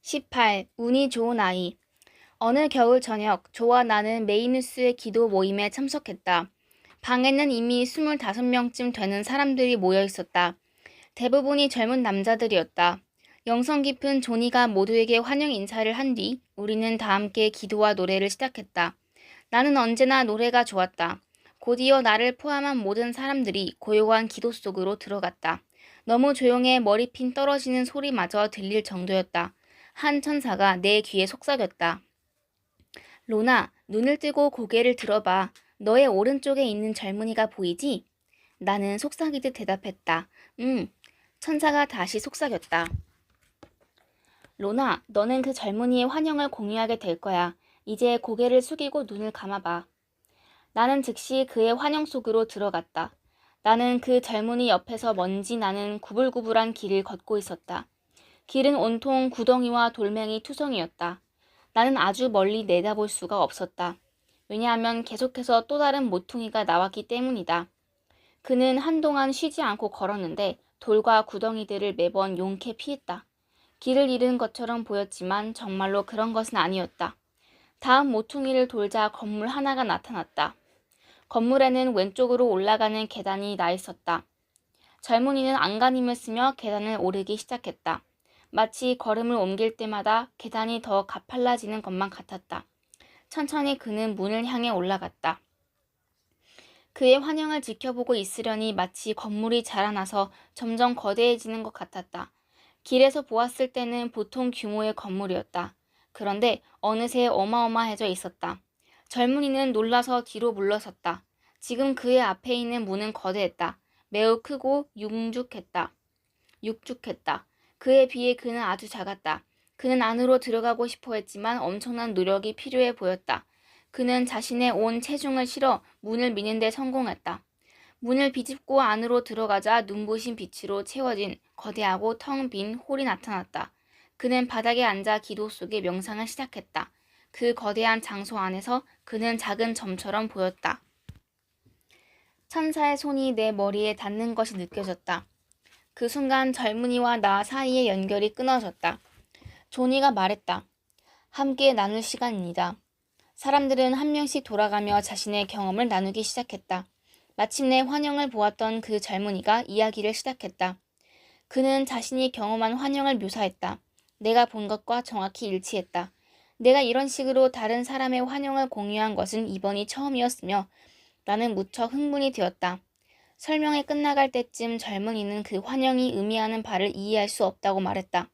18. 운이 좋은 아이. 어느 겨울 저녁, 조와 나는 메이누스의 기도 모임에 참석했다. 방에는 이미 25명쯤 되는 사람들이 모여 있었다. 대부분이 젊은 남자들이었다. 영성 깊은 조니가 모두에게 환영 인사를 한 뒤 우리는 다 함께 기도와 노래를 시작했다. 나는 언제나 노래가 좋았다. 곧이어 나를 포함한 모든 사람들이 고요한 기도 속으로 들어갔다. 너무 조용해 머리핀 떨어지는 소리마저 들릴 정도였다. 한 천사가 내 귀에 속삭였다. 로나, 눈을 뜨고 고개를 들어봐. 너의 오른쪽에 있는 젊은이가 보이지? 나는 속삭이듯 대답했다. 천사가 다시 속삭였다. 로나, 너는 그 젊은이의 환영을 공유하게 될 거야. 이제 고개를 숙이고 눈을 감아봐. 나는 즉시 그의 환영 속으로 들어갔다. 나는 그 젊은이 옆에서 먼지 나는 구불구불한 길을 걷고 있었다. 길은 온통 구덩이와 돌멩이 투성이었다. 나는 아주 멀리 내다볼 수가 없었다. 왜냐하면 계속해서 또 다른 모퉁이가 나왔기 때문이다. 그는 한동안 쉬지 않고 걸었는데 돌과 구덩이들을 매번 용케 피했다. 길을 잃은 것처럼 보였지만 정말로 그런 것은 아니었다. 다음 모퉁이를 돌자 건물 하나가 나타났다. 건물에는 왼쪽으로 올라가는 계단이 나 있었다. 젊은이는 안간힘을 쓰며 계단을 오르기 시작했다. 마치 걸음을 옮길 때마다 계단이 더 가팔라지는 것만 같았다. 천천히 그는 문을 향해 올라갔다. 그의 환영을 지켜보고 있으려니 마치 건물이 자라나서 점점 거대해지는 것 같았다. 길에서 보았을 때는 보통 규모의 건물이었다. 그런데 어느새 어마어마해져 있었다. 젊은이는 놀라서 뒤로 물러섰다. 지금 그의 앞에 있는 문은 거대했다. 매우 크고 육죽했다. 그에 비해 그는 아주 작았다. 그는 안으로 들어가고 싶어 했지만 엄청난 노력이 필요해 보였다. 그는 자신의 온 체중을 실어 문을 미는 데 성공했다. 문을 비집고 안으로 들어가자 눈부신 빛으로 채워진 거대하고 텅 빈 홀이 나타났다. 그는 바닥에 앉아 기도 속에 명상을 시작했다. 그 거대한 장소 안에서 그는 작은 점처럼 보였다. 천사의 손이 내 머리에 닿는 것이 느껴졌다. 그 순간 젊은이와 나 사이의 연결이 끊어졌다. 조니가 말했다. 함께 나눌 시간입니다. 사람들은 한 명씩 돌아가며 자신의 경험을 나누기 시작했다. 마침내 환영을 보았던 그 젊은이가 이야기를 시작했다. 그는 자신이 경험한 환영을 묘사했다. 내가 본 것과 정확히 일치했다. 내가 이런 식으로 다른 사람의 환영을 공유한 것은 이번이 처음이었으며 나는 무척 흥분이 되었다. 설명이 끝나갈 때쯤 젊은이는 그 환영이 의미하는 바를 이해할 수 없다고 말했다.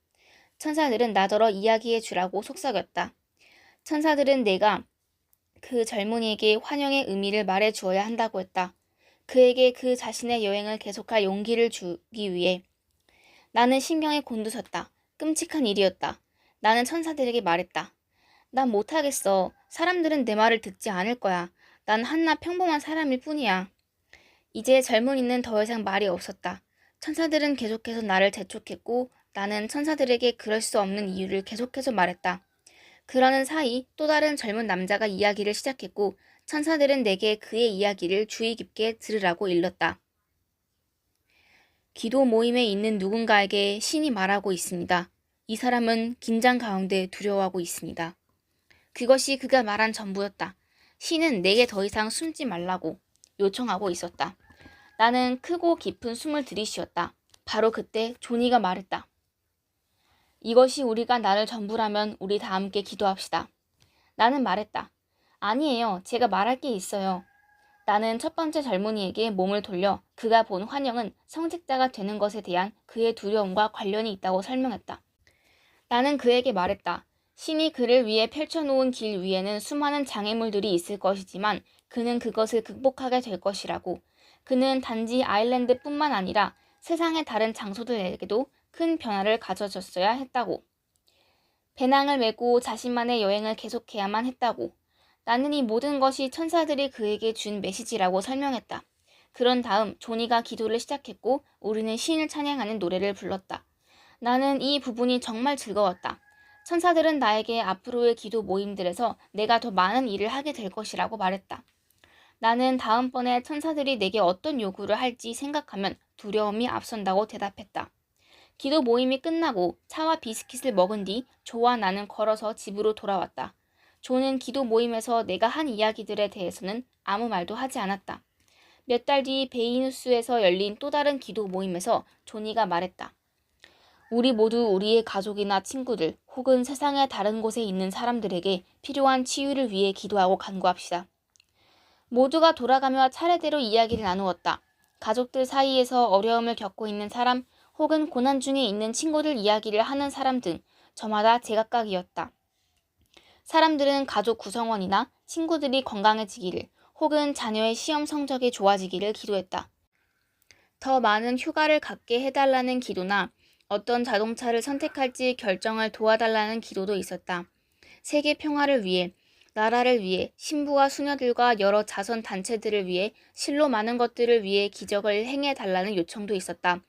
천사들은 나더러 이야기해 주라고 속삭였다. 천사들은 내가 그 젊은이에게 환영의 의미를 말해 주어야 한다고 했다. 그에게 그 자신의 여행을 계속할 용기를 주기 위해. 나는 신경이 곤두섰다. 끔찍한 일이었다. 나는 천사들에게 말했다. 난 못하겠어. 사람들은 내 말을 듣지 않을 거야. 난 한낱 평범한 사람일 뿐이야. 이제 젊은이는 더 이상 말이 없었다. 천사들은 계속해서 나를 재촉했고 나는 천사들에게 그럴 수 없는 이유를 계속해서 말했다. 그러는 사이 또 다른 젊은 남자가 이야기를 시작했고 천사들은 내게 그의 이야기를 주의 깊게 들으라고 일렀다. 기도 모임에 있는 누군가에게 신이 말하고 있습니다. 이 사람은 긴장 가운데 두려워하고 있습니다. 그것이 그가 말한 전부였다. 신은 내게 더 이상 숨지 말라고 요청하고 있었다. 나는 크고 깊은 숨을 들이쉬었다. 바로 그때 조니가 말했다. 이것이 우리가 나를 전부라면 우리 다 함께 기도합시다. 나는 말했다. 아니에요. 제가 말할 게 있어요. 나는 첫 번째 젊은이에게 몸을 돌려 그가 본 환영은 성직자가 되는 것에 대한 그의 두려움과 관련이 있다고 설명했다. 나는 그에게 말했다. 신이 그를 위해 펼쳐놓은 길 위에는 수많은 장애물들이 있을 것이지만 그는 그것을 극복하게 될 것이라고. 그는 단지 아일랜드뿐만 아니라 세상의 다른 장소들에게도 큰 변화를 가져줬어야 했다고. 배낭을 메고 자신만의 여행을 계속해야만 했다고. 나는 이 모든 것이 천사들이 그에게 준 메시지라고 설명했다. 그런 다음 조니가 기도를 시작했고 우리는 신을 찬양하는 노래를 불렀다. 나는 이 부분이 정말 즐거웠다. 천사들은 나에게 앞으로의 기도 모임들에서 내가 더 많은 일을 하게 될 것이라고 말했다. 나는 다음번에 천사들이 내게 어떤 요구를 할지 생각하면 두려움이 앞선다고 대답했다. 기도 모임이 끝나고 차와 비스킷을 먹은 뒤 조와 나는 걸어서 집으로 돌아왔다. 조는 기도 모임에서 내가 한 이야기들에 대해서는 아무 말도 하지 않았다. 몇 달 뒤 베이누스에서 열린 또 다른 기도 모임에서 조니가 말했다. 우리 모두 우리의 가족이나 친구들 혹은 세상의 다른 곳에 있는 사람들에게 필요한 치유를 위해 기도하고 간구합시다. 모두가 돌아가며 차례대로 이야기를 나누었다. 가족들 사이에서 어려움을 겪고 있는 사람 혹은 고난 중에 있는 친구들 이야기를 하는 사람 등 저마다 제각각이었다. 사람들은 가족 구성원이나 친구들이 건강해지기를 혹은 자녀의 시험 성적이 좋아지기를 기도했다. 더 많은 휴가를 갖게 해달라는 기도나 어떤 자동차를 선택할지 결정을 도와달라는 기도도 있었다. 세계 평화를 위해, 나라를 위해, 신부와 수녀들과 여러 자선 단체들을 위해, 실로 많은 것들을 위해 기적을 행해달라는 요청도 있었다.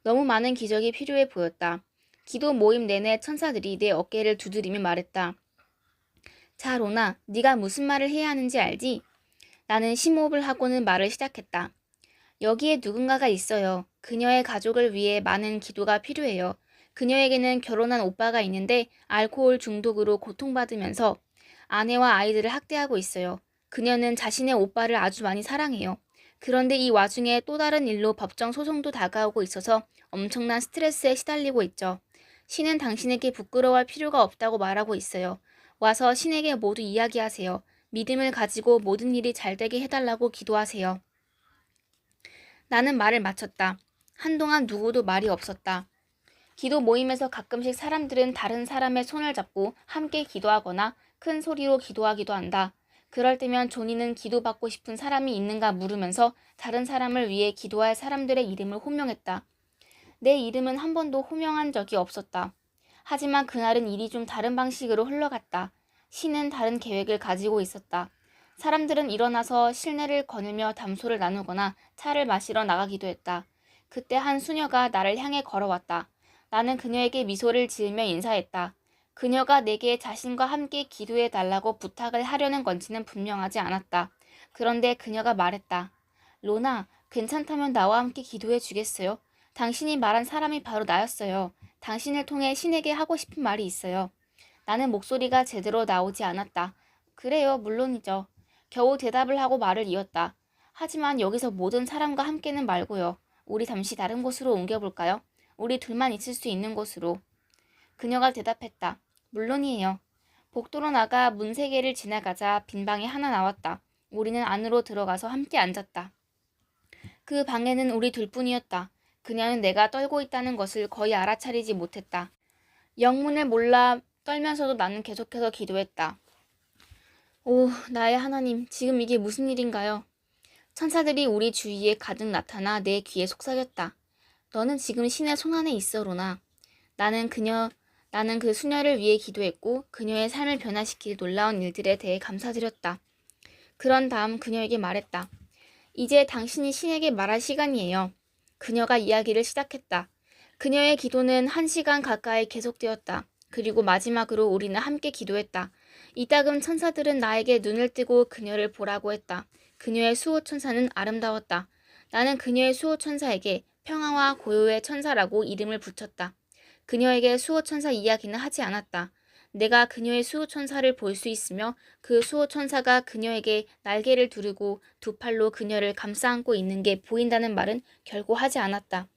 너무 많은 기적이 필요해 보였다. 기도 모임 내내 천사들이 내 어깨를 두드리며 말했다. 자, 로나, 네가 무슨 말을 해야 하는지 알지? 나는 심호흡을 하고는 말을 시작했다. 여기에 누군가가 있어요. 그녀의 가족을 위해 많은 기도가 필요해요. 그녀에게는 결혼한 오빠가 있는데 알코올 중독으로 고통받으면서 아내와 아이들을 학대하고 있어요. 그녀는 자신의 오빠를 아주 많이 사랑해요. 그런데 이 와중에 또 다른 일로 법정 소송도 다가오고 있어서 엄청난 스트레스에 시달리고 있죠. 신은 당신에게 부끄러워할 필요가 없다고 말하고 있어요. 와서 신에게 모두 이야기하세요. 믿음을 가지고 모든 일이 잘 되게 해달라고 기도하세요. 나는 말을 마쳤다. 한동안 누구도 말이 없었다. 기도 모임에서 가끔씩 사람들은 다른 사람의 손을 잡고 함께 기도하거나 큰 소리로 기도하기도 한다. 그럴 때면 조니는 기도받고 싶은 사람이 있는가 물으면서 다른 사람을 위해 기도할 사람들의 이름을 호명했다. 내 이름은 한 번도 호명한 적이 없었다. 하지만 그날은 일이 좀 다른 방식으로 흘러갔다. 신은 다른 계획을 가지고 있었다. 사람들은 일어나서 실내를 거닐며 담소를 나누거나 차를 마시러 나가기도 했다. 그때 한 수녀가 나를 향해 걸어왔다. 나는 그녀에게 미소를 지으며 인사했다. 그녀가 내게 자신과 함께 기도해 달라고 부탁을 하려는 건지는 분명하지 않았다. 그런데 그녀가 말했다. 로나, 괜찮다면 나와 함께 기도해 주겠어요? 당신이 말한 사람이 바로 나였어요. 당신을 통해 신에게 하고 싶은 말이 있어요. 나는 목소리가 제대로 나오지 않았다. 그래요, 물론이죠. 겨우 대답을 하고 말을 이었다. 하지만 여기서 모든 사람과 함께는 말고요. 우리 잠시 다른 곳으로 옮겨볼까요? 우리 둘만 있을 수 있는 곳으로. 그녀가 대답했다. 물론이에요. 복도로 나가 문 3개를 지나가자 빈 방이 하나 나왔다. 우리는 안으로 들어가서 함께 앉았다. 그 방에는 우리 둘뿐이었다. 그녀는 내가 떨고 있다는 것을 거의 알아차리지 못했다. 영문을 몰라 떨면서도 나는 계속해서 기도했다. 오, 나의 하나님, 지금 이게 무슨 일인가요? 천사들이 우리 주위에 가득 나타나 내 귀에 속삭였다. 너는 지금 신의 손안에 있어, 로나. 나는 그 수녀를 위해 기도했고 그녀의 삶을 변화시킬 놀라운 일들에 대해 감사드렸다. 그런 다음 그녀에게 말했다. 이제 당신이 신에게 말할 시간이에요. 그녀가 이야기를 시작했다. 그녀의 기도는 1시간 가까이 계속되었다. 그리고 마지막으로 우리는 함께 기도했다. 이따금 천사들은 나에게 눈을 뜨고 그녀를 보라고 했다. 그녀의 수호천사는 아름다웠다. 나는 그녀의 수호천사에게 평화와 고요의 천사라고 이름을 붙였다. 그녀에게 수호천사 이야기는 하지 않았다. 내가 그녀의 수호천사를 볼 수 있으며 그 수호천사가 그녀에게 날개를 두르고 두 팔로 그녀를 감싸 안고 있는 게 보인다는 말은 결코 하지 않았다.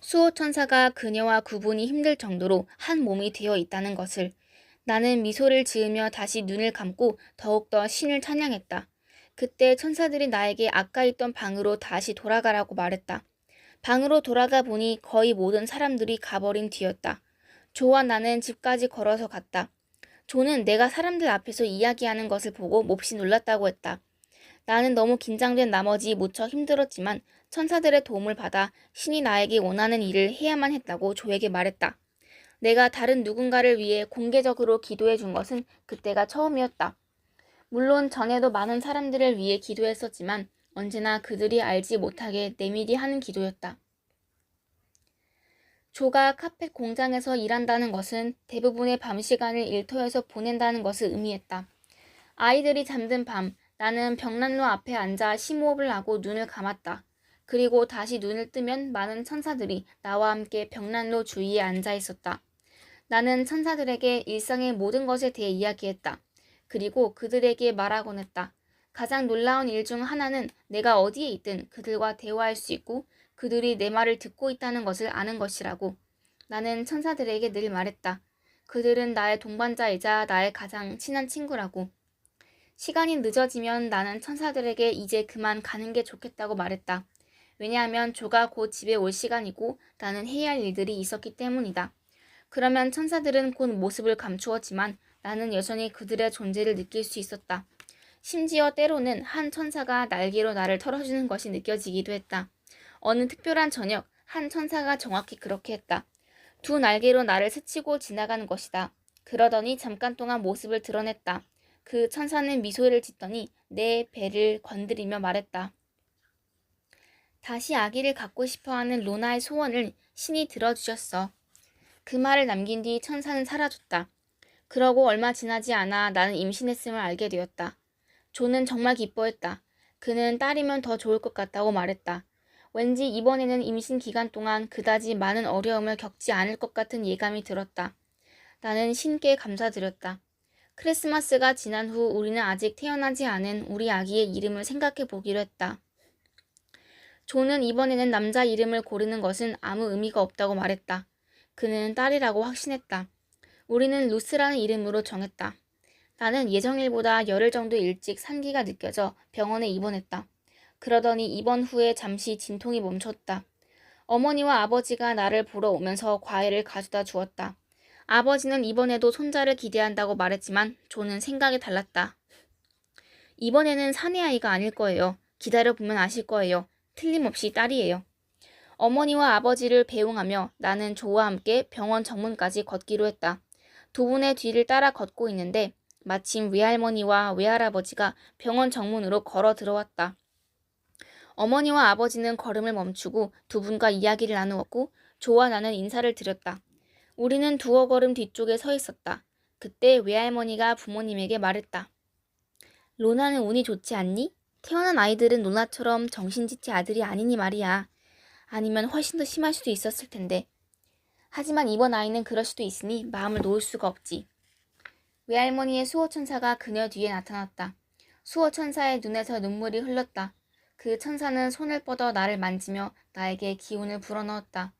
수호천사가 그녀와 구분이 힘들 정도로 한 몸이 되어 있다는 것을. 나는 미소를 지으며 다시 눈을 감고 더욱더 신을 찬양했다. 그때 천사들이 나에게 아까 있던 방으로 다시 돌아가라고 말했다. 방으로 돌아가 보니 거의 모든 사람들이 가버린 뒤였다. 조와 나는 집까지 걸어서 갔다. 조는 내가 사람들 앞에서 이야기하는 것을 보고 몹시 놀랐다고 했다. 나는 너무 긴장된 나머지 무척 힘들었지만 천사들의 도움을 받아 신이 나에게 원하는 일을 해야만 했다고 조에게 말했다. 내가 다른 누군가를 위해 공개적으로 기도해 준 것은 그때가 처음이었다. 물론 전에도 많은 사람들을 위해 기도했었지만 언제나 그들이 알지 못하게 내밀히 하는 기도였다. 조가 카펫 공장에서 일한다는 것은 대부분의 밤 시간을 일터에서 보낸다는 것을 의미했다. 아이들이 잠든 밤, 나는 벽난로 앞에 앉아 심호흡을 하고 눈을 감았다. 그리고 다시 눈을 뜨면 많은 천사들이 나와 함께 벽난로 주위에 앉아 있었다. 나는 천사들에게 일상의 모든 것에 대해 이야기했다. 그리고 그들에게 말하곤 했다. 가장 놀라운 일 중 하나는 내가 어디에 있든 그들과 대화할 수 있고 그들이 내 말을 듣고 있다는 것을 아는 것이라고. 나는 천사들에게 늘 말했다. 그들은 나의 동반자이자 나의 가장 친한 친구라고. 시간이 늦어지면 나는 천사들에게 이제 그만 가는 게 좋겠다고 말했다. 왜냐하면 조가 곧 집에 올 시간이고 나는 해야 할 일들이 있었기 때문이다. 그러면 천사들은 곧 모습을 감추었지만 나는 여전히 그들의 존재를 느낄 수 있었다. 심지어 때로는 한 천사가 날개로 나를 털어주는 것이 느껴지기도 했다. 어느 특별한 저녁, 한 천사가 정확히 그렇게 했다. 두 날개로 나를 스치고 지나가는 것이다. 그러더니 잠깐 동안 모습을 드러냈다. 그 천사는 미소를 짓더니 내 배를 건드리며 말했다. 다시 아기를 갖고 싶어하는 로나의 소원을 신이 들어주셨어. 그 말을 남긴 뒤 천사는 사라졌다. 그러고 얼마 지나지 않아 나는 임신했음을 알게 되었다. 조는 정말 기뻐했다. 그는 딸이면 더 좋을 것 같다고 말했다. 왠지 이번에는 임신 기간 동안 그다지 많은 어려움을 겪지 않을 것 같은 예감이 들었다. 나는 신께 감사드렸다. 크리스마스가 지난 후 우리는 아직 태어나지 않은 우리 아기의 이름을 생각해 보기로 했다. 조는 이번에는 남자 이름을 고르는 것은 아무 의미가 없다고 말했다. 그는 딸이라고 확신했다. 우리는 루스라는 이름으로 정했다. 나는 예정일보다 열흘 정도 일찍 산기가 느껴져 병원에 입원했다. 그러더니 입원 후에 잠시 진통이 멈췄다. 어머니와 아버지가 나를 보러 오면서 과일을 가져다 주었다. 아버지는 이번에도 손자를 기대한다고 말했지만 조는 생각이 달랐다. 이번에는 사내아이가 아닐 거예요. 기다려보면 아실 거예요. 틀림없이 딸이에요. 어머니와 아버지를 배웅하며 나는 조와 함께 병원 정문까지 걷기로 했다. 두 분의 뒤를 따라 걷고 있는데 마침 외할머니와 외할아버지가 병원 정문으로 걸어 들어왔다. 어머니와 아버지는 걸음을 멈추고 두 분과 이야기를 나누었고 조와 나는 인사를 드렸다. 우리는 두어 걸음 뒤쪽에 서 있었다. 그때 외할머니가 부모님에게 말했다. 로나는 운이 좋지 않니? 태어난 아이들은 로나처럼 정신지체 아들이 아니니 말이야. 아니면 훨씬 더 심할 수도 있었을 텐데. 하지만 이번 아이는 그럴 수도 있으니 마음을 놓을 수가 없지. 외할머니의 수호천사가 그녀 뒤에 나타났다. 수호천사의 눈에서 눈물이 흘렀다. 그 천사는 손을 뻗어 나를 만지며 나에게 기운을 불어넣었다.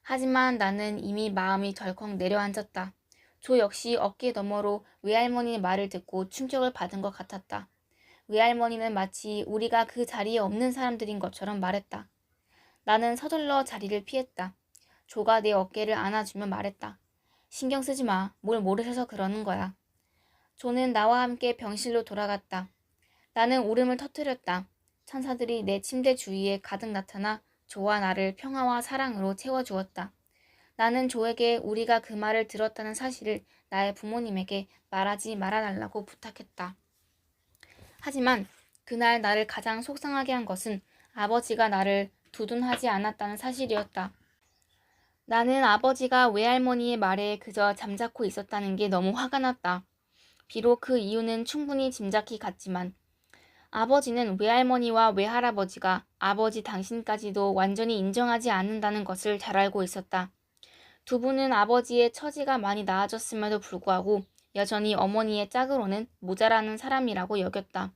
하지만 나는 이미 마음이 덜컥 내려앉았다. 조 역시 어깨 너머로 외할머니의 말을 듣고 충격을 받은 것 같았다. 외할머니는 마치 우리가 그 자리에 없는 사람들인 것처럼 말했다. 나는 서둘러 자리를 피했다. 조가 내 어깨를 안아주며 말했다. 신경 쓰지 마. 뭘 모르셔서 그러는 거야. 조는 나와 함께 병실로 돌아갔다. 나는 울음을 터뜨렸다. 천사들이 내 침대 주위에 가득 나타나 조와 나를 평화와 사랑으로 채워주었다. 나는 조에게 우리가 그 말을 들었다는 사실을 나의 부모님에게 말하지 말아달라고 부탁했다. 하지만 그날 나를 가장 속상하게 한 것은 아버지가 나를 두둔하지 않았다는 사실이었다. 나는 아버지가 외할머니의 말에 그저 잠자코 있었다는 게 너무 화가 났다. 비록 그 이유는 충분히 짐작이 갔지만 아버지는 외할머니와 외할아버지가 아버지 당신까지도 완전히 인정하지 않는다는 것을 잘 알고 있었다. 두 분은 아버지의 처지가 많이 나아졌음에도 불구하고 여전히 어머니의 짝으로는 모자라는 사람이라고 여겼다.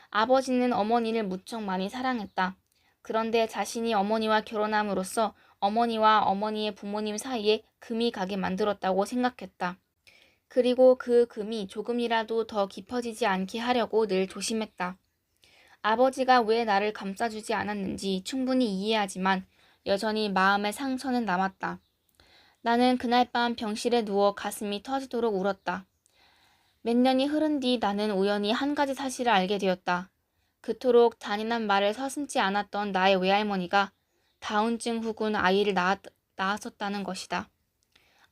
아버지는 어머니를 무척 많이 사랑했다. 그런데 자신이 어머니와 결혼함으로써 어머니와 어머니의 부모님 사이에 금이 가게 만들었다고 생각했다. 그리고 그 금이 조금이라도 더 깊어지지 않게 하려고 늘 조심했다. 아버지가 왜 나를 감싸주지 않았는지 충분히 이해하지만 여전히 마음의 상처는 남았다. 나는 그날 밤 병실에 누워 가슴이 터지도록 울었다. 몇 년이 흐른 뒤 나는 우연히 한 가지 사실을 알게 되었다. 그토록 잔인한 말을 서슴지 않았던 나의 외할머니가 다운증 후군 아이를 낳았었다는 것이다.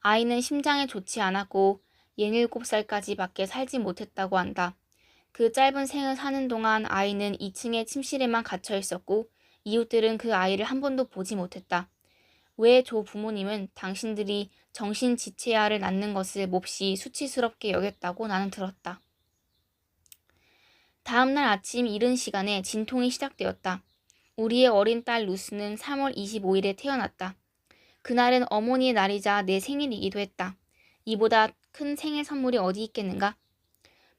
아이는 심장에 좋지 않았고 67살까지 밖에 살지 못했다고 한다. 그 짧은 생을 사는 동안 아이는 2층의 침실에만 갇혀 있었고 이웃들은 그 아이를 한 번도 보지 못했다. 왜 조 부모님은 당신들이 정신지체아를 낳는 것을 몹시 수치스럽게 여겼다고 나는 들었다. 다음 날 아침 이른 시간에 진통이 시작되었다. 우리의 어린 딸 루스는 3월 25일에 태어났다. 그날은 어머니의 날이자 내 생일이기도 했다. 이보다 큰 생일 선물이 어디 있겠는가?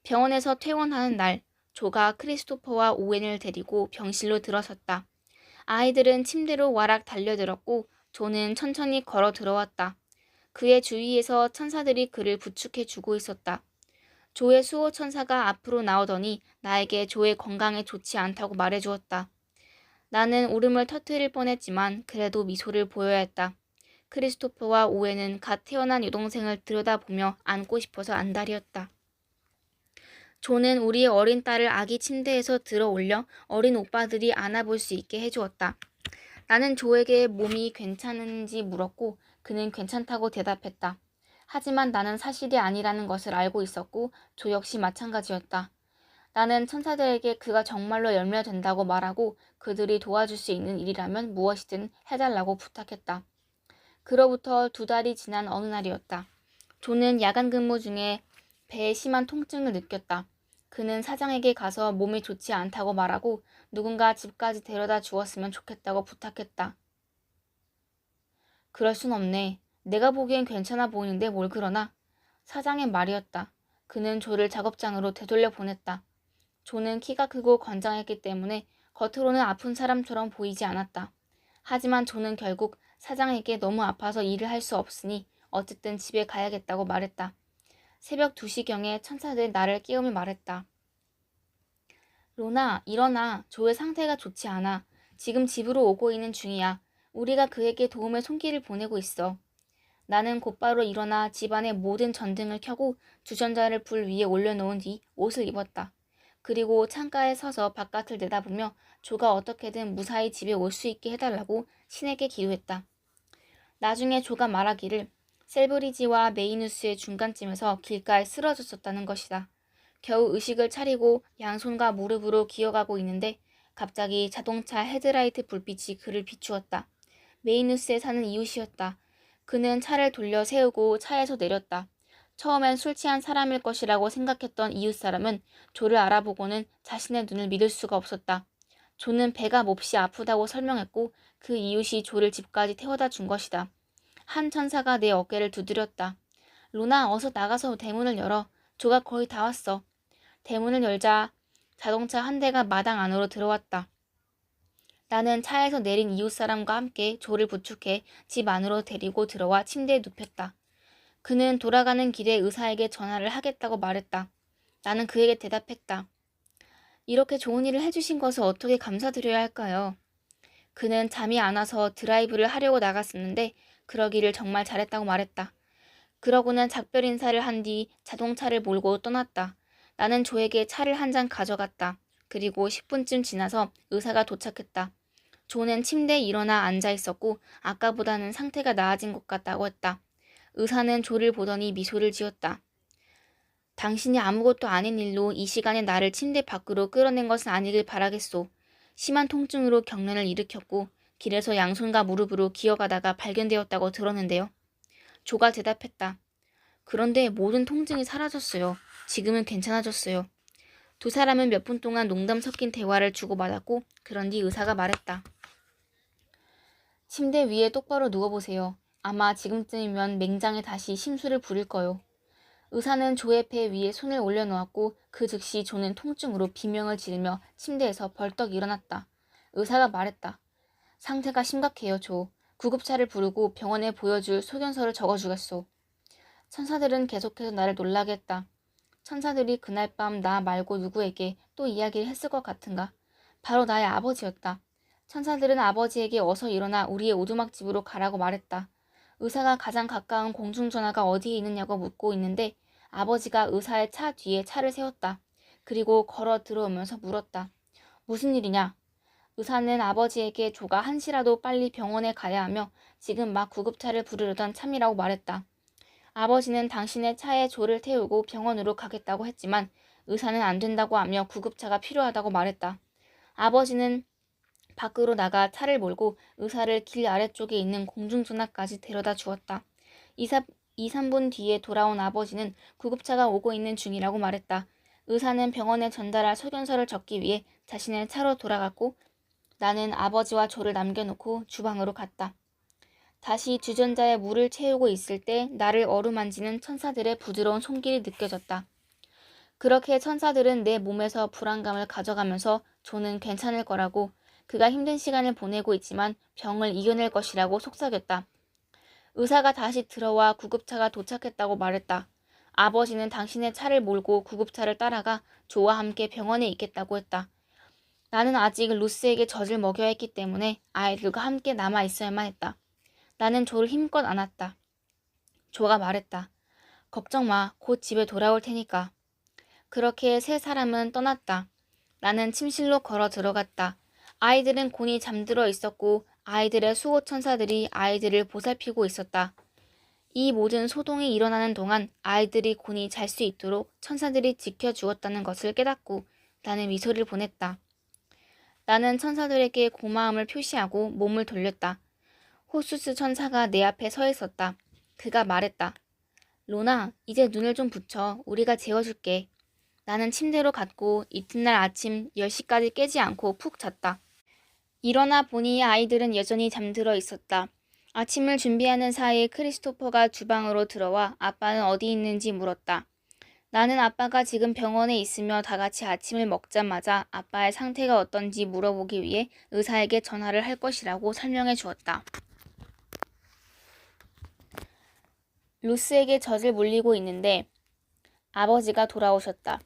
병원에서 퇴원하는 날, 조가 크리스토퍼와 오웬을 데리고 병실로 들어섰다. 아이들은 침대로 와락 달려들었고 조는 천천히 걸어 들어왔다. 그의 주위에서 천사들이 그를 부축해 주고 있었다. 조의 수호 천사가 앞으로 나오더니 나에게 조의 건강에 좋지 않다고 말해주었다. 나는 울음을 터뜨릴 뻔했지만 그래도 미소를 보여야 했다. 크리스토퍼와 오웬은 갓 태어난 여동생을 들여다보며 안고 싶어서 안달이었다. 조는 우리의 어린 딸을 아기 침대에서 들어 올려 어린 오빠들이 안아볼 수 있게 해주었다. 나는 조에게 몸이 괜찮은지 물었고 그는 괜찮다고 대답했다. 하지만 나는 사실이 아니라는 것을 알고 있었고 조 역시 마찬가지였다. 나는 천사들에게 그가 정말로 열매가 된다고 말하고 그들이 도와줄 수 있는 일이라면 무엇이든 해달라고 부탁했다. 그로부터 2달이 지난 어느 날이었다. 조는 야간 근무 중에 배에 심한 통증을 느꼈다. 그는 사장에게 가서 몸이 좋지 않다고 말하고 누군가 집까지 데려다 주었으면 좋겠다고 부탁했다. 그럴 순 없네. 내가 보기엔 괜찮아 보이는데 뭘 그러나? 사장의 말이었다. 그는 조를 작업장으로 되돌려 보냈다. 조는 키가 크고 건장했기 때문에 겉으로는 아픈 사람처럼 보이지 않았다. 하지만 조는 결국 사장에게 너무 아파서 일을 할 수 없으니 어쨌든 집에 가야겠다고 말했다. 새벽 2시경에 천사들이 나를 깨우며 말했다. 로나, 일어나. 조의 상태가 좋지 않아. 지금 집으로 오고 있는 중이야. 우리가 그에게 도움의 손길을 보내고 있어. 나는 곧바로 일어나 집안의 모든 전등을 켜고 주전자를 불 위에 올려놓은 뒤 옷을 입었다. 그리고 창가에 서서 바깥을 내다보며 조가 어떻게든 무사히 집에 올 수 있게 해달라고 신에게 기도했다. 나중에 조가 말하기를 셀브리지와 메이누스의 중간쯤에서 길가에 쓰러졌었다는 것이다. 겨우 의식을 차리고 양손과 무릎으로 기어가고 있는데 갑자기 자동차 헤드라이트 불빛이 그를 비추었다. 메이누스에 사는 이웃이었다. 그는 차를 돌려 세우고 차에서 내렸다. 처음엔 술 취한 사람일 것이라고 생각했던 이웃 사람은 조를 알아보고는 자신의 눈을 믿을 수가 없었다. 조는 배가 몹시 아프다고 설명했고 그 이웃이 조를 집까지 태워다 준 것이다. 한 천사가 내 어깨를 두드렸다. 루나, 어서 나가서 대문을 열어. 조가 거의 다 왔어. 대문을 열자 자동차 한 대가 마당 안으로 들어왔다. 나는 차에서 내린 이웃 사람과 함께 조를 부축해 집 안으로 데리고 들어와 침대에 눕혔다. 그는 돌아가는 길에 의사에게 전화를 하겠다고 말했다. 나는 그에게 대답했다. 이렇게 좋은 일을 해주신 것을 어떻게 감사드려야 할까요? 그는 잠이 안 와서 드라이브를 하려고 나갔었는데 그러기를 정말 잘했다고 말했다. 그러고는 작별 인사를 한 뒤 자동차를 몰고 떠났다. 나는 조에게 차를 한 잔 가져갔다. 그리고 10분쯤 지나서 의사가 도착했다. 조는 침대에 일어나 앉아 있었고 아까보다는 상태가 나아진 것 같다고 했다. 의사는 조를 보더니 미소를 지었다. 당신이 아무것도 아닌 일로 이 시간에 나를 침대 밖으로 끌어낸 것은 아니길 바라겠소. 심한 통증으로 경련을 일으켰고 길에서 양손과 무릎으로 기어가다가 발견되었다고 들었는데요. 조가 대답했다. 그런데 모든 통증이 사라졌어요. 지금은 괜찮아졌어요. 두 사람은 몇 분 동안 농담 섞인 대화를 주고받았고 그런 뒤 의사가 말했다. 침대 위에 똑바로 누워보세요. 아마 지금쯤이면 맹장에 다시 심술을 부릴 거요. 의사는 조의 배 위에 손을 올려놓았고 그 즉시 조는 통증으로 비명을 지르며 침대에서 벌떡 일어났다. 의사가 말했다. 상태가 심각해요, 조. 구급차를 부르고 병원에 보여줄 소견서를 적어주겠소. 천사들은 계속해서 나를 놀라게 했다. 천사들이 그날 밤 나 말고 누구에게 또 이야기를 했을 것 같은가? 바로 나의 아버지였다. 천사들은 아버지에게 어서 일어나 우리의 오두막집으로 가라고 말했다. 의사가 가장 가까운 공중전화가 어디에 있느냐고 묻고 있는데 아버지가 의사의 차 뒤에 차를 세웠다. 그리고 걸어 들어오면서 물었다. 무슨 일이냐? 의사는 아버지에게 조가 한시라도 빨리 병원에 가야 하며 지금 막 구급차를 부르려던 참이라고 말했다. 아버지는 당신의 차에 조를 태우고 병원으로 가겠다고 했지만 의사는 안 된다고 하며 구급차가 필요하다고 말했다. 아버지는 밖으로 나가 차를 몰고 의사를 길 아래쪽에 있는 공중전화까지 데려다 주었다. 2, 3분 뒤에 돌아온 아버지는 구급차가 오고 있는 중이라고 말했다. 의사는 병원에 전달할 소견서를 적기 위해 자신의 차로 돌아갔고 나는 아버지와 조를 남겨놓고 주방으로 갔다. 다시 주전자에 물을 채우고 있을 때 나를 어루만지는 천사들의 부드러운 손길이 느껴졌다. 그렇게 천사들은 내 몸에서 불안감을 가져가면서 조는 괜찮을 거라고, 그가 힘든 시간을 보내고 있지만 병을 이겨낼 것이라고 속삭였다. 의사가 다시 들어와 구급차가 도착했다고 말했다. 아버지는 당신의 차를 몰고 구급차를 따라가 조와 함께 병원에 있겠다고 했다. 나는 아직 루스에게 젖을 먹여야 했기 때문에 아이들과 함께 남아 있어야만 했다. 나는 조를 힘껏 안았다. 조가 말했다. 걱정 마, 곧 집에 돌아올 테니까. 그렇게 세 사람은 떠났다. 나는 침실로 걸어 들어갔다. 아이들은 곤히 잠들어 있었고 아이들의 수호천사들이 아이들을 보살피고 있었다. 이 모든 소동이 일어나는 동안 아이들이 곤히 잘 수 있도록 천사들이 지켜주었다는 것을 깨닫고 나는 미소를 보냈다. 나는 천사들에게 고마움을 표시하고 몸을 돌렸다. 호수스 천사가 내 앞에 서 있었다. 그가 말했다. 로나, 이제 눈을 좀 붙여. 우리가 재워줄게. 나는 침대로 갔고 이튿날 아침 10시까지 깨지 않고 푹 잤다. 일어나 보니 아이들은 여전히 잠들어 있었다. 아침을 준비하는 사이에 크리스토퍼가 주방으로 들어와 아빠는 어디 있는지 물었다. 나는 아빠가 지금 병원에 있으며 다 같이 아침을 먹자마자 아빠의 상태가 어떤지 물어보기 위해 의사에게 전화를 할 것이라고 설명해 주었다. 루스에게 젖을 물리고 있는데 아버지가 돌아오셨다.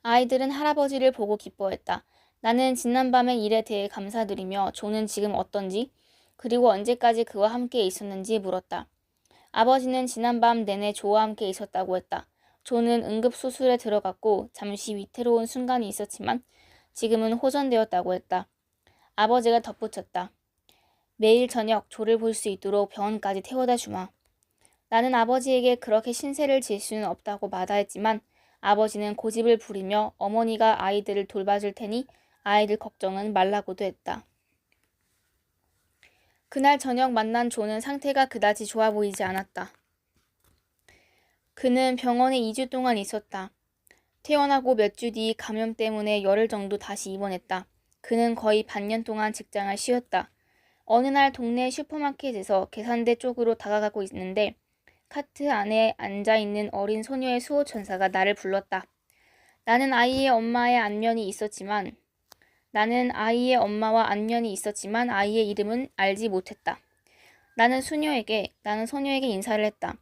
아이들은 할아버지를 보고 기뻐했다. 나는 지난밤의 일에 대해 감사드리며 조는 지금 어떤지, 그리고 언제까지 그와 함께 있었는지 물었다. 아버지는 지난밤 내내 조와 함께 있었다고 했다. 조는 응급수술에 들어갔고 잠시 위태로운 순간이 있었지만 지금은 호전되었다고 했다. 아버지가 덧붙였다. 매일 저녁 조를 볼 수 있도록 병원까지 태워다 주마. 나는 아버지에게 그렇게 신세를 질 수는 없다고 마다했지만 아버지는 고집을 부리며 어머니가 아이들을 돌봐줄 테니 아이들 걱정은 말라고도 했다. 그날 저녁 만난 조는 상태가 그다지 좋아 보이지 않았다. 그는 병원에 2주 동안 있었다. 퇴원하고 몇 주 뒤 감염 때문에 열흘 정도 다시 입원했다. 그는 거의 반년 동안 직장을 쉬었다. 어느 날 동네 슈퍼마켓에서 계산대 쪽으로 다가가고 있는데 카트 안에 앉아있는 어린 소녀의 수호천사가 나를 불렀다. 나는 아이의 엄마와 안면이 있었지만 아이의 이름은 알지 못했다. 나는 소녀에게 인사를 했다.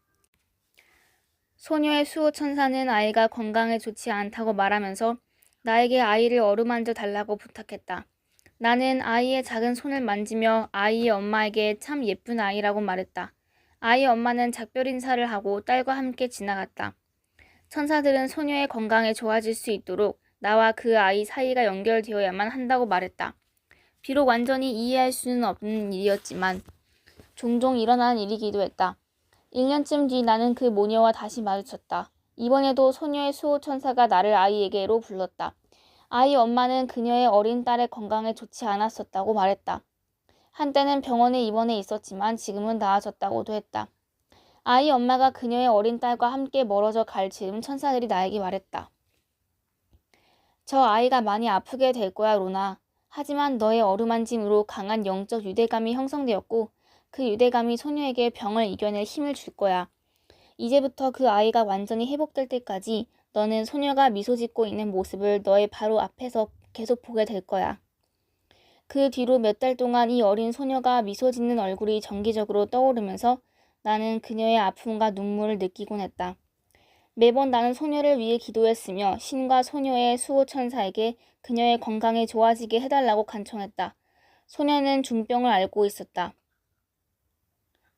소녀의 수호천사는 아이가 건강에 좋지 않다고 말하면서 나에게 아이를 어루만져 달라고 부탁했다. 나는 아이의 작은 손을 만지며 아이의 엄마에게 참 예쁜 아이라고 말했다. 아이의 엄마는 작별 인사를 하고 딸과 함께 지나갔다. 천사들은 소녀의 건강에 좋아질 수 있도록 나와 그 아이 사이가 연결되어야만 한다고 말했다. 비록 완전히 이해할 수는 없는 일이었지만 종종 일어나는 일이기도 했다. 1년쯤 뒤 나는 그 모녀와 다시 마주쳤다. 이번에도 소녀의 수호천사가 나를 아이에게로 불렀다. 아이 엄마는 그녀의 어린 딸의 건강에 좋지 않았었다고 말했다. 한때는 병원에 입원해 있었지만 지금은 나아졌다고도 했다. 아이 엄마가 그녀의 어린 딸과 함께 멀어져 갈 즈음 천사들이 나에게 말했다. 저 아이가 많이 아프게 될 거야, 로나. 하지만 너의 어루만짐으로 강한 영적 유대감이 형성되었고 그 유대감이 소녀에게 병을 이겨낼 힘을 줄 거야. 이제부터 그 아이가 완전히 회복될 때까지 너는 소녀가 미소 짓고 있는 모습을 너의 바로 앞에서 계속 보게 될 거야. 그 뒤로 몇 달 동안 이 어린 소녀가 미소 짓는 얼굴이 정기적으로 떠오르면서 나는 그녀의 아픔과 눈물을 느끼곤 했다. 매번 나는 소녀를 위해 기도했으며 신과 소녀의 수호천사에게 그녀의 건강에 좋아지게 해달라고 간청했다. 소녀는 중병을 앓고 있었다.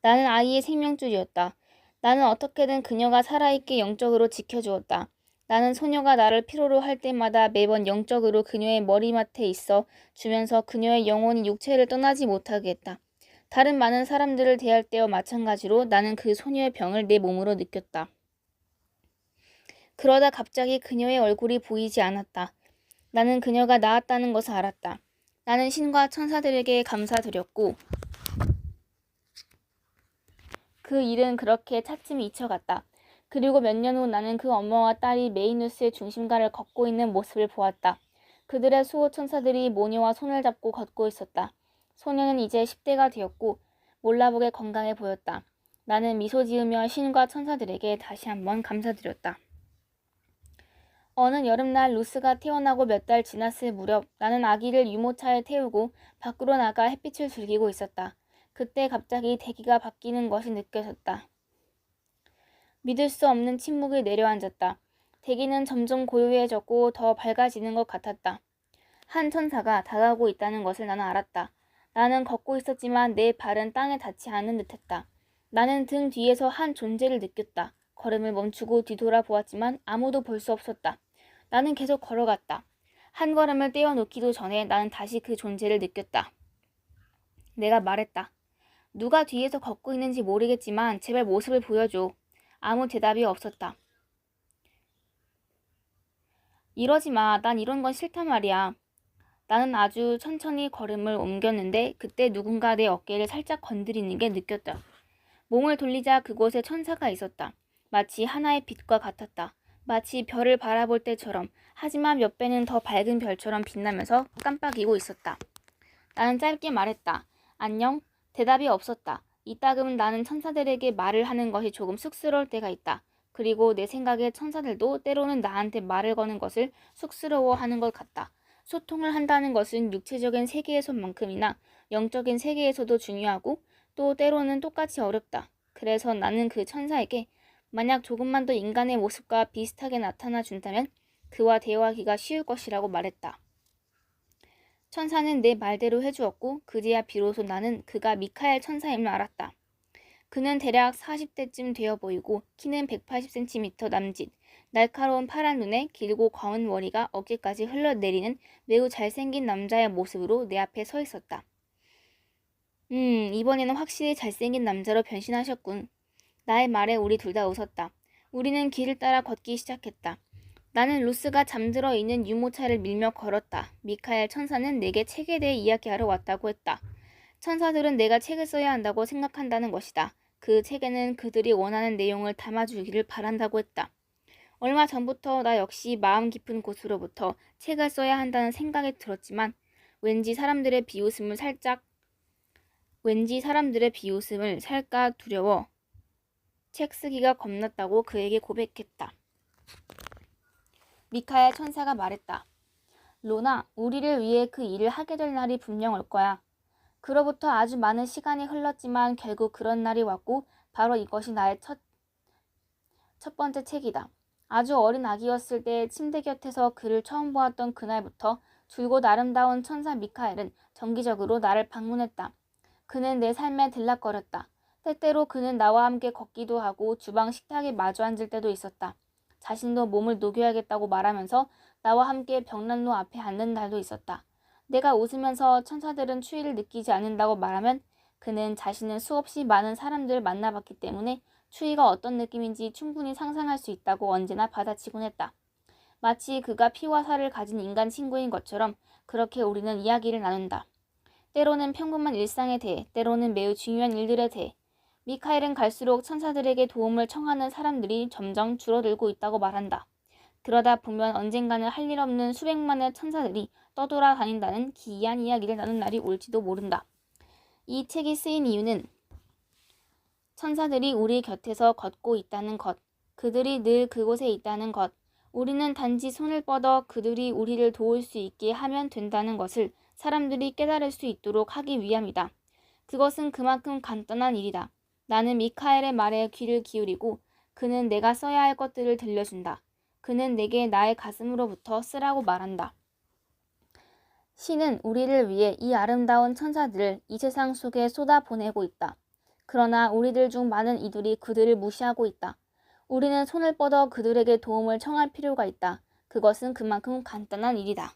나는 아이의 생명줄이었다. 나는 어떻게든 그녀가 살아있게 영적으로 지켜주었다. 나는 소녀가 나를 필요로 할 때마다 매번 영적으로 그녀의 머리맡에 있어 주면서 그녀의 영혼이 육체를 떠나지 못하게 했다. 다른 많은 사람들을 대할 때와 마찬가지로 나는 그 소녀의 병을 내 몸으로 느꼈다. 그러다 갑자기 그녀의 얼굴이 보이지 않았다. 나는 그녀가 나았다는 것을 알았다. 나는 신과 천사들에게 감사드렸고 그 일은 그렇게 차츰 잊혀갔다. 그리고 몇 년 후 나는 그 엄마와 딸이 메이누스의 중심가를 걷고 있는 모습을 보았다. 그들의 수호 천사들이 모녀와 손을 잡고 걷고 있었다. 소녀는 이제 10대가 되었고 몰라보게 건강해 보였다. 나는 미소 지으며 신과 천사들에게 다시 한번 감사드렸다. 어느 여름날 루스가 태어나고 몇 달 지났을 무렵 나는 아기를 유모차에 태우고 밖으로 나가 햇빛을 즐기고 있었다. 그때 갑자기 대기가 바뀌는 것이 느껴졌다. 믿을 수 없는 침묵이 내려앉았다. 대기는 점점 고요해졌고 더 밝아지는 것 같았다. 한 천사가 다가오고 있다는 것을 나는 알았다. 나는 걷고 있었지만 내 발은 땅에 닿지 않은 듯했다. 나는 등 뒤에서 한 존재를 느꼈다. 걸음을 멈추고 뒤돌아보았지만 아무도 볼 수 없었다. 나는 계속 걸어갔다. 한 걸음을 떼어놓기도 전에 나는 다시 그 존재를 느꼈다. 내가 말했다. 누가 뒤에서 걷고 있는지 모르겠지만 제발 모습을 보여줘. 아무 대답이 없었다. 이러지 마. 난 이런 건 싫단 말이야. 나는 아주 천천히 걸음을 옮겼는데 그때 누군가 내 어깨를 살짝 건드리는 게 느꼈다. 몸을 돌리자 그곳에 천사가 있었다. 마치 하나의 빛과 같았다. 마치 별을 바라볼 때처럼. 하지만 몇 배는 더 밝은 별처럼 빛나면서 깜빡이고 있었다. 나는 짧게 말했다. 안녕? 대답이 없었다. 이따금 나는 천사들에게 말을 하는 것이 조금 쑥스러울 때가 있다. 그리고 내 생각에 천사들도 때로는 나한테 말을 거는 것을 쑥스러워하는 것 같다. 소통을 한다는 것은 육체적인 세계에서만큼이나 영적인 세계에서도 중요하고 또 때로는 똑같이 어렵다. 그래서 나는 그 천사에게 만약 조금만 더 인간의 모습과 비슷하게 나타나 준다면 그와 대화하기가 쉬울 것이라고 말했다. 천사는 내 말대로 해주었고 그제야 비로소 나는 그가 미카엘 천사임을 알았다. 그는 대략 40대쯤 되어 보이고 키는 180cm 남짓, 날카로운 파란 눈에 길고 검은 머리가 어깨까지 흘러내리는 매우 잘생긴 남자의 모습으로 내 앞에 서 있었다. 이번에는 확실히 잘생긴 남자로 변신하셨군. 나의 말에 우리 둘 다 웃었다. 우리는 길을 따라 걷기 시작했다. 나는 루스가 잠들어 있는 유모차를 밀며 걸었다. 미카엘 천사는 내게 책에 대해 이야기하러 왔다고 했다. 천사들은 내가 책을 써야 한다고 생각한다는 것이다. 그 책에는 그들이 원하는 내용을 담아주기를 바란다고 했다. 얼마 전부터 나 역시 마음 깊은 곳으로부터 책을 써야 한다는 생각이 들었지만 왠지 사람들의 비웃음을 살까 두려워 책 쓰기가 겁났다고 그에게 고백했다. 미카엘 천사가 말했다. 로나, 우리를 위해 그 일을 하게 될 날이 분명 올 거야. 그로부터 아주 많은 시간이 흘렀지만 결국 그런 날이 왔고 바로 이것이 나의 첫 번째 책이다. 아주 어린 아기였을 때 침대 곁에서 그를 처음 보았던 그날부터 줄곧 아름다운 천사 미카엘은 정기적으로 나를 방문했다. 그는 내 삶에 들락거렸다. 때때로 그는 나와 함께 걷기도 하고 주방 식탁에 마주 앉을 때도 있었다. 자신도 몸을 녹여야겠다고 말하면서 나와 함께 벽난로 앞에 앉는 날도 있었다. 내가 웃으면서 천사들은 추위를 느끼지 않는다고 말하면 그는 자신은 수없이 많은 사람들을 만나봤기 때문에 추위가 어떤 느낌인지 충분히 상상할 수 있다고 언제나 받아치곤 했다. 마치 그가 피와 살을 가진 인간 친구인 것처럼 그렇게 우리는 이야기를 나눈다. 때로는 평범한 일상에 대해, 때로는 매우 중요한 일들에 대해. 미카엘은 갈수록 천사들에게 도움을 청하는 사람들이 점점 줄어들고 있다고 말한다. 그러다 보면 언젠가는 할 일 없는 수백만의 천사들이 떠돌아다닌다는 기이한 이야기를 나눈 날이 올지도 모른다. 이 책이 쓰인 이유는 천사들이 우리 곁에서 걷고 있다는 것, 그들이 늘 그곳에 있다는 것, 우리는 단지 손을 뻗어 그들이 우리를 도울 수 있게 하면 된다는 것을 사람들이 깨달을 수 있도록 하기 위함이다. 그것은 그만큼 간단한 일이다. 나는 미카엘의 말에 귀를 기울이고 그는 내가 써야 할 것들을 들려준다. 그는 내게 나의 가슴으로부터 쓰라고 말한다. 신은 우리를 위해 이 아름다운 천사들을 이 세상 속에 쏟아보내고 있다. 그러나 우리들 중 많은 이들이 그들을 무시하고 있다. 우리는 손을 뻗어 그들에게 도움을 청할 필요가 있다. 그것은 그만큼 간단한 일이다.